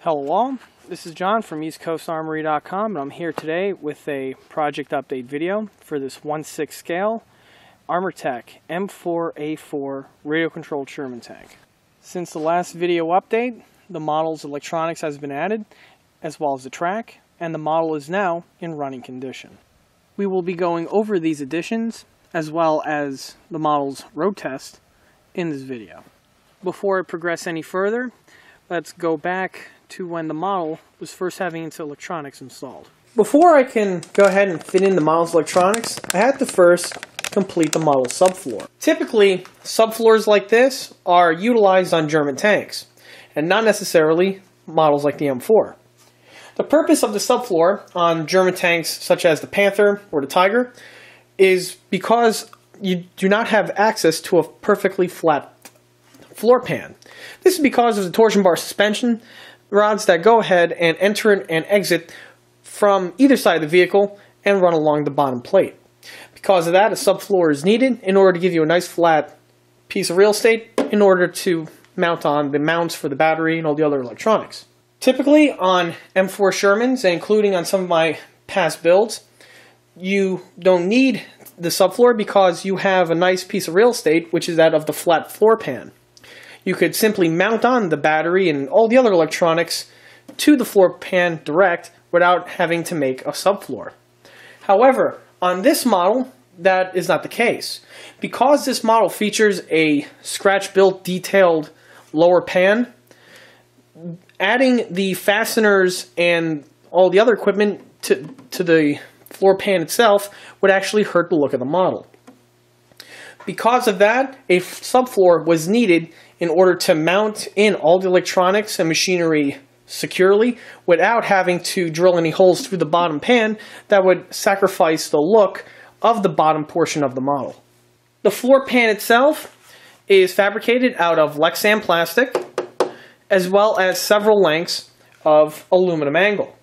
Hello all, this is John from EastCoastArmory.com, and I'm here today with a project update video for this 1/6 scale Armortek M4A4 radio-controlled Sherman tank. Since the last video update, the model's electronics has been added, as well as the track, and the model is now in running condition. We will be going over these additions, as well as the model's road test, in this video. Before I progress any further, let's go back to when the model was first having its electronics installed. Before I can go ahead and fit in the model's electronics, I had to first complete the model's subfloor. Typically, subfloors like this are utilized on German tanks, and not necessarily models like the M4. The purpose of the subfloor on German tanks such as the Panther or the Tiger is because you do not have access to a perfectly flat floor pan. This is because of the torsion bar suspension rods that go ahead and enter and exit from either side of the vehicle and run along the bottom plate. Because of that, a subfloor is needed in order to give you a nice flat piece of real estate in order to mount on the mounts for the battery and all the other electronics. Typically on M4 Shermans, and including on some of my past builds, you don't need the subfloor because you have a nice piece of real estate, which is that of the flat floor pan. You could simply mount on the battery and all the other electronics to the floor pan direct without having to make a subfloor. However, on this model, that is not the case. Because this model features a scratch-built detailed lower pan, adding the fasteners and all the other equipment to the floor pan itself would actually hurt the look of the model. Because of that, a subfloor was needed in order to mount in all the electronics and machinery securely without having to drill any holes through the bottom pan that would sacrifice the look of the bottom portion of the model. The floor pan itself is fabricated out of Lexan plastic as well as several lengths of aluminum angle.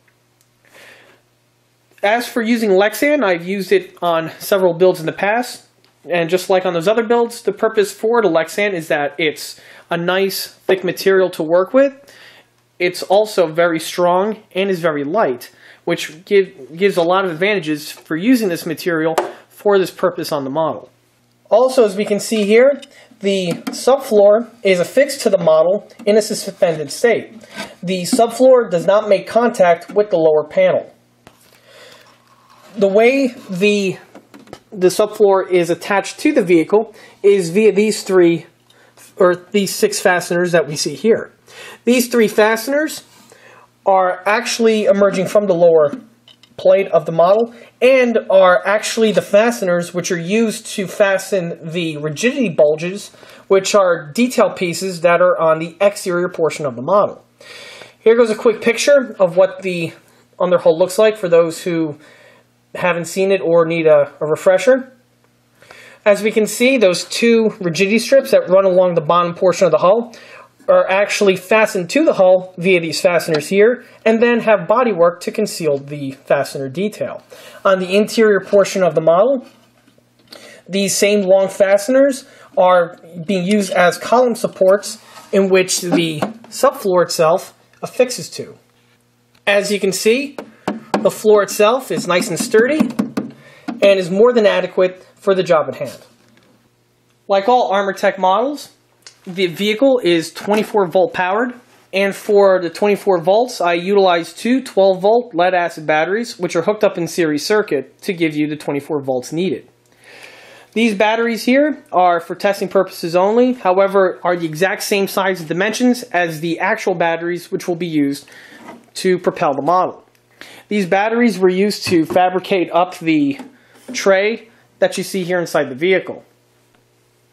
As for using Lexan, I've used it on several builds in the past. And just like on those other builds, the purpose for the Lexan is that it's a nice, thick material to work with. It's also very strong and is very light, which gives a lot of advantages for using this material for this purpose on the model. Also, as we can see here, the subfloor is affixed to the model in a suspended state. The subfloor does not make contact with the lower panel. The way the subfloor is attached to the vehicle is via these six fasteners that we see here. These three fasteners are actually emerging from the lower plate of the model and are actually the fasteners which are used to fasten the rigidity bulges, which are detail pieces that are on the exterior portion of the model. Here goes a quick picture of what the underhull looks like for those who haven't seen it or need a refresher. As we can see, those two rigidity strips that run along the bottom portion of the hull are actually fastened to the hull via these fasteners here, and then have bodywork to conceal the fastener detail. On the interior portion of the model, these same long fasteners are being used as column supports in which the subfloor itself affixes to. As you can see, the floor itself is nice and sturdy and is more than adequate for the job at hand. Like all Armortek models, the vehicle is 24-volt powered, and for the 24 volts, I utilize two 12-volt lead-acid batteries, which are hooked up in series circuit to give you the 24 volts needed. These batteries here are for testing purposes only, however, are the exact same size and dimensions as the actual batteries which will be used to propel the model. These batteries were used to fabricate up the tray that you see here inside the vehicle.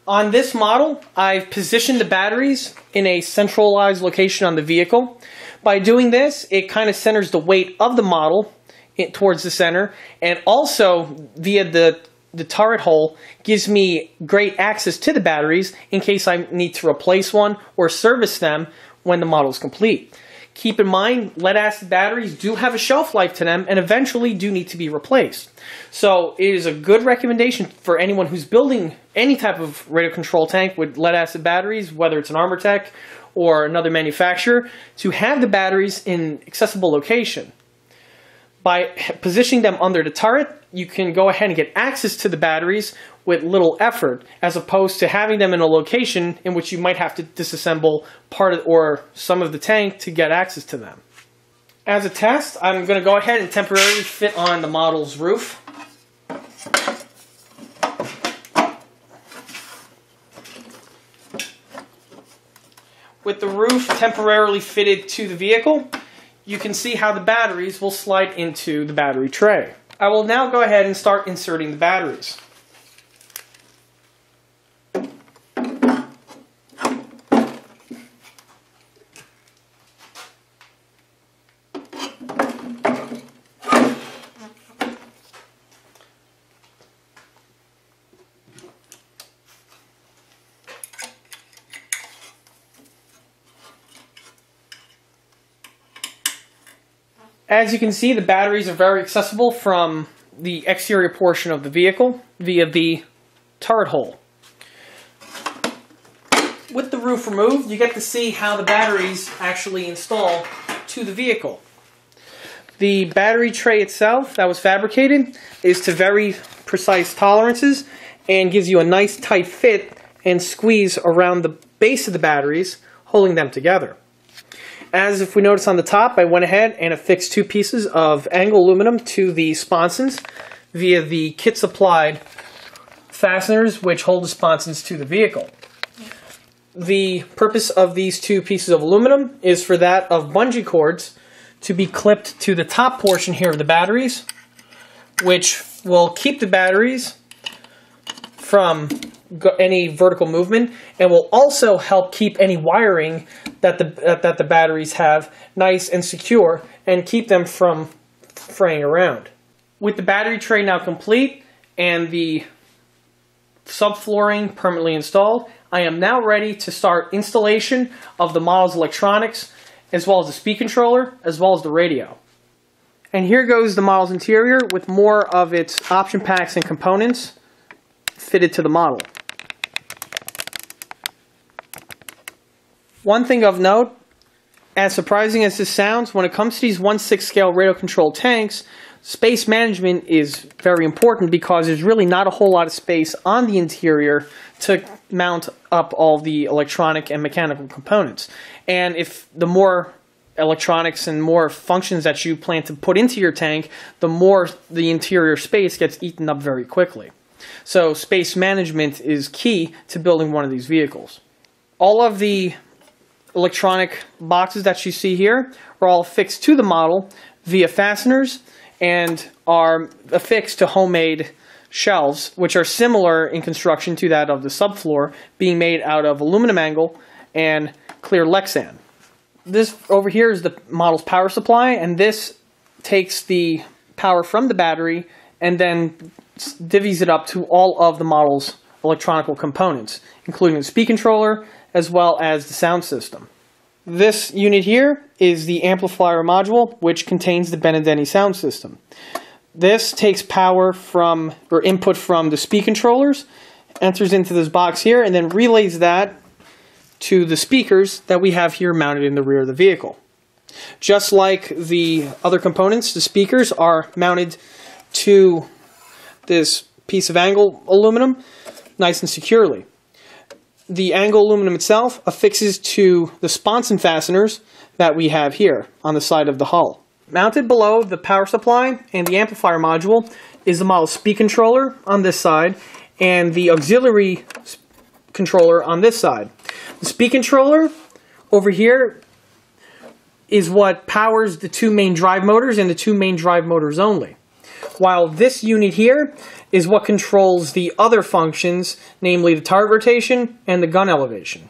On this model, I've positioned the batteries in a centralized location on the vehicle. By doing this, it kind of centers the weight of the model towards the center, and also via the turret hole gives me great access to the batteries in case I need to replace one or service them when the model is complete. Keep in mind, lead-acid batteries do have a shelf life to them and eventually do need to be replaced. So it is a good recommendation for anyone who's building any type of radio control tank with lead-acid batteries, whether it's an Armortek or another manufacturer to have the batteries in accessible location. By positioning them under the turret, you can go ahead and get access to the batteries with little effort, as opposed to having them in a location in which you might have to disassemble part of, or some of the tank to get access to them. As a test, I'm going to go ahead and temporarily fit on the model's roof. With the roof temporarily fitted to the vehicle, you can see how the batteries will slide into the battery tray. I will now go ahead and start inserting the batteries. As you can see, the batteries are very accessible from the exterior portion of the vehicle via the turret hole. With the roof removed, you get to see how the batteries actually install to the vehicle. The battery tray itself that was fabricated is to very precise tolerances and gives you a nice tight fit and squeeze around the base of the batteries, holding them together. As if we notice on the top, I went ahead and affixed 2 pieces of angle aluminum to the sponsons via the kit supplied fasteners which hold the sponsons to the vehicle. The purpose of these 2 pieces of aluminum is for that of bungee cords to be clipped to the top portion here of the batteries, which will keep the batteries from any vertical movement, and will also help keep any wiring that the batteries have nice and secure and keep them from fraying around. With the battery tray now complete and the subflooring permanently installed, I am now ready to start installation of the model's electronics, as well as the speed controller, as well as the radio. And here goes the model's interior with more of its option packs and components fitted to the model. One thing of note, as surprising as this sounds, when it comes to these 1/6 scale radio controlled tanks, space management is very important because there's really not a whole lot of space on the interior to mount up all the electronic and mechanical components. And if the more electronics and more functions that you plan to put into your tank, the more the interior space gets eaten up very quickly. So space management is key to building one of these vehicles. All of the electronic boxes that you see here are all affixed to the model via fasteners and are affixed to homemade shelves, which are similar in construction to that of the subfloor, being made out of aluminum angle and clear Lexan. This over here is the model's power supply, and this takes the power from the battery and then divvies it up to all of the model's electronic components, including the speed controller as well as the sound system. This unit here is the Amplifier Module, which contains the Ben&Denny sound system. This takes power from, or input from, the speed controllers, enters into this box here, and then relays that to the speakers that we have here mounted in the rear of the vehicle. Just like the other components, the speakers are mounted to this piece of angle aluminum nice and securely. The angle aluminum itself affixes to the sponson fasteners that we have here on the side of the hull. Mounted below the power supply and the amplifier module is the model's speed controller on this side and the auxiliary controller on this side. The speed controller over here is what powers the 2 main drive motors and the 2 main drive motors only, while this unit here is what controls the other functions, namely the turret rotation and the gun elevation.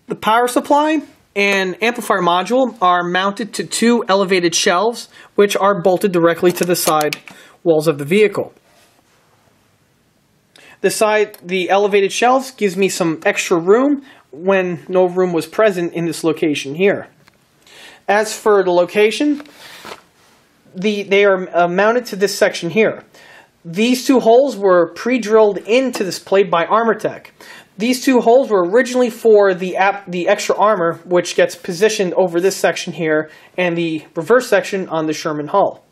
The power supply and amplifier module are mounted to 2 elevated shelves, which are bolted directly to the side walls of the vehicle. The elevated shelves gives me some extra room when no room was present in this location here. As for the location, they are mounted to this section here. These 2 holes were pre-drilled into this plate by Armortek. These two holes were originally for the extra armor, which gets positioned over this section here, and the reverse section on the Sherman hull.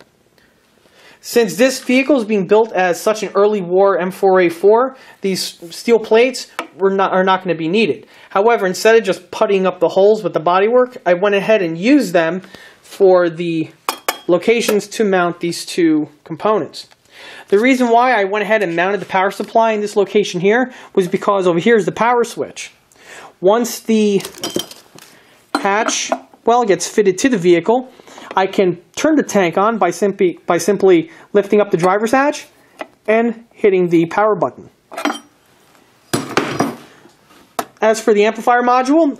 Since this vehicle is being built as such an early war M4A4, these steel plates are not going to be needed. However, instead of just puttying up the holes with the bodywork, I went ahead and used them for the locations to mount these two components. The reason why I went ahead and mounted the power supply in this location here was because over here is the power switch. Once the hatch gets fitted to the vehicle, I can turn the tank on by simply lifting up the driver's hatch and hitting the power button. As for the amplifier module,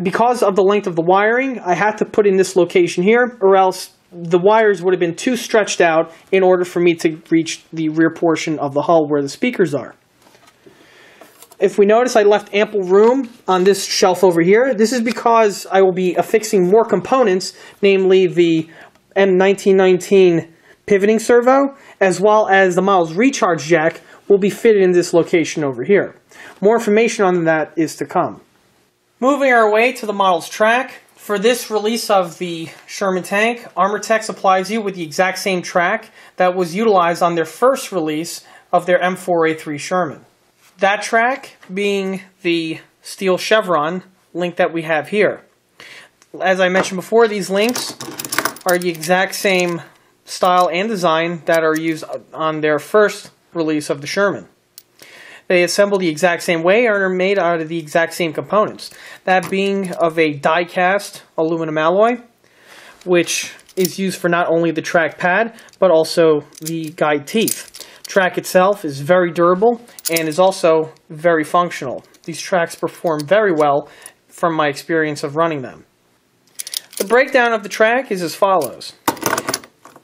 because of the length of the wiring, I had to put in this location here, or else the wires would have been too stretched out in order for me to reach the rear portion of the hull where the speakers are. If we notice, I left ample room on this shelf over here. This is because I will be affixing more components, namely the M1919 pivoting servo, as well as the model's recharge jack will be fitted in this location over here. More information on that is to come. Moving our way to the model's track. For this release of the Sherman tank, Armortek supplies you with the exact same track that was utilized on their first release of their M4A4 Sherman. That track being the steel chevron link that we have here. As I mentioned before, these links are the exact same style and design that are used on their first release of the Sherman. They assemble the exact same way and are made out of the exact same components. That being of a die-cast aluminum alloy, which is used for not only the track pad, but also the guide teeth. Track itself is very durable and is also very functional. These tracks perform very well from my experience of running them. The breakdown of the track is as follows.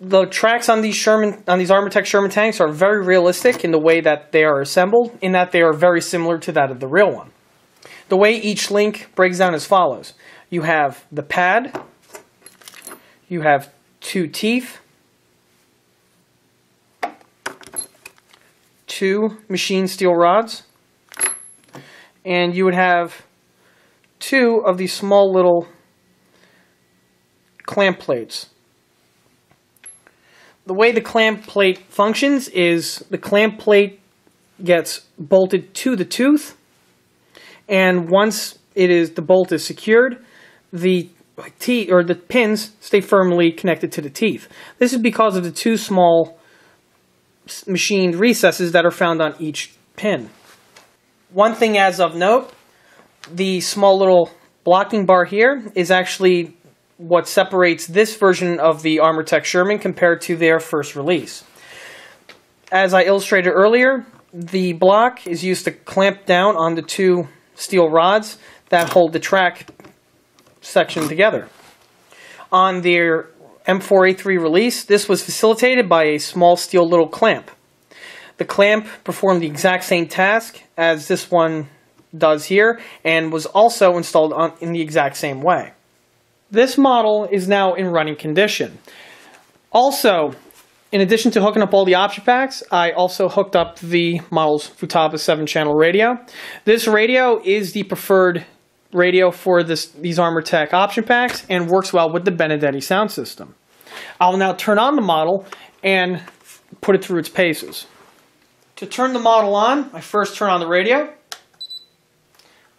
The tracks on these Armortek Sherman tanks are very realistic in the way that they are assembled, in that they are very similar to that of the real one. The way each link breaks down as follows. You have the pad, you have two teeth, two machined steel rods, and you would have two of these small little clamp plates. The way the clamp plate functions is the clamp plate gets bolted to the tooth, and once the bolt is secured, the teeth or the pins stay firmly connected to the teeth. This is because of the two small machined recesses that are found on each pin. One thing as of note, the small little blocking bar here is actually what separates this version of the Armortek Sherman compared to their first release. As I illustrated earlier, the block is used to clamp down on the two steel rods that hold the track section together. On their M4A4 release, this was facilitated by a small steel little clamp. The clamp performed the exact same task as this one does here and was also installed in the exact same way. This model is now in running condition. Also, in addition to hooking up all the option packs, I also hooked up the model's Futaba 7-channel radio. This radio is the preferred radio for these Armortek option packs and works well with the Benedetti sound system. I'll now turn on the model and put it through its paces. To turn the model on, I first turn on the radio.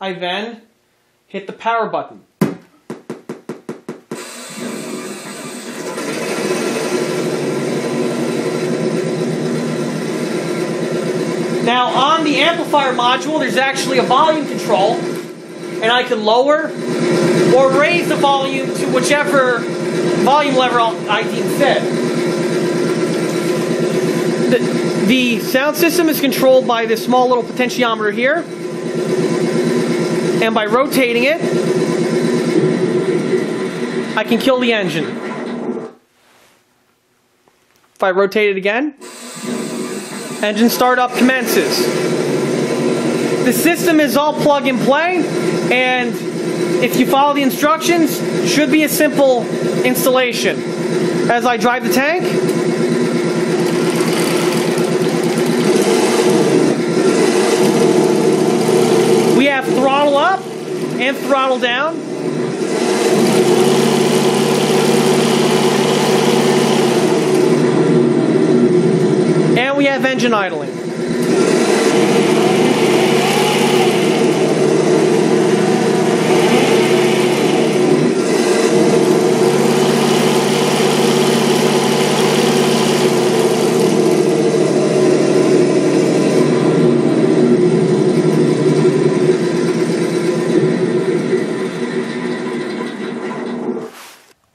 I then hit the power button. Now on the amplifier module, there's actually a volume control, and I can lower or raise the volume to whichever volume lever I deem fit. The sound system is controlled by this small little potentiometer here, and by rotating it, I can kill the engine. If I rotate it again, engine startup commences. The system is all plug and play, and if you follow the instructions, should be a simple installation. As I drive the tank, and throttle down. And we have engine idling.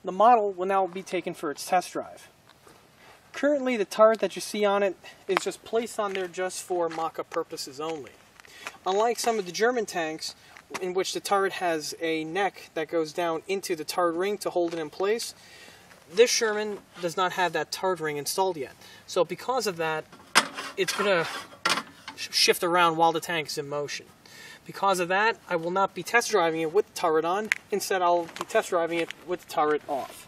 The model will now be taken for its test drive. Currently, the turret that you see on it is just placed on there just for mock-up purposes only. Unlike some of the German tanks, in which the turret has a neck that goes down into the turret ring to hold it in place, this Sherman does not have that turret ring installed yet. So because of that, it's going to shift around while the tank is in motion. Because of that, I will not be test driving it with the turret on. Instead, I'll be test driving it with the turret off.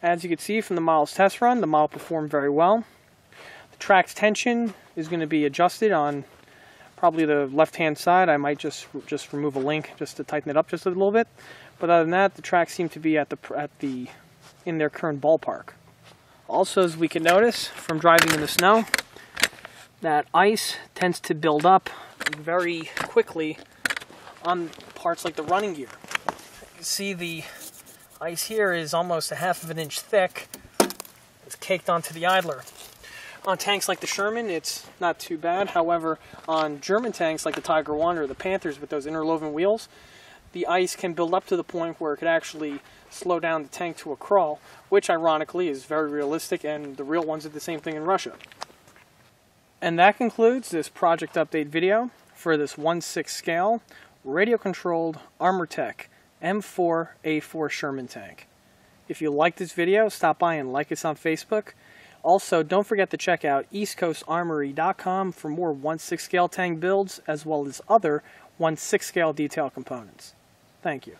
As you can see from the model's test run, the model performed very well. The track's tension is going to be adjusted on probably the left-hand side. I might just remove a link just to tighten it up just a little bit. But other than that, the tracks seem to be in their current ballpark. Also, as we can notice from driving in the snow, that ice tends to build up very quickly on parts like the running gear. You can see the ice here is almost 1/2 inch thick. It's caked onto the idler. On tanks like the Sherman, it's not too bad. However, on German tanks like the Tiger I or the Panthers with those interwoven wheels, the ice can build up to the point where it could actually slow down the tank to a crawl, which ironically is very realistic, and the real ones did the same thing in Russia. And that concludes this project update video for this 1/6 scale radio-controlled Armortek M4A4 Sherman tank. If you like this video, stop by and like us on Facebook. Also, don't forget to check out eastcoastarmory.com for more 1/6 scale tank builds, as well as other 1/6 scale detail components. Thank you.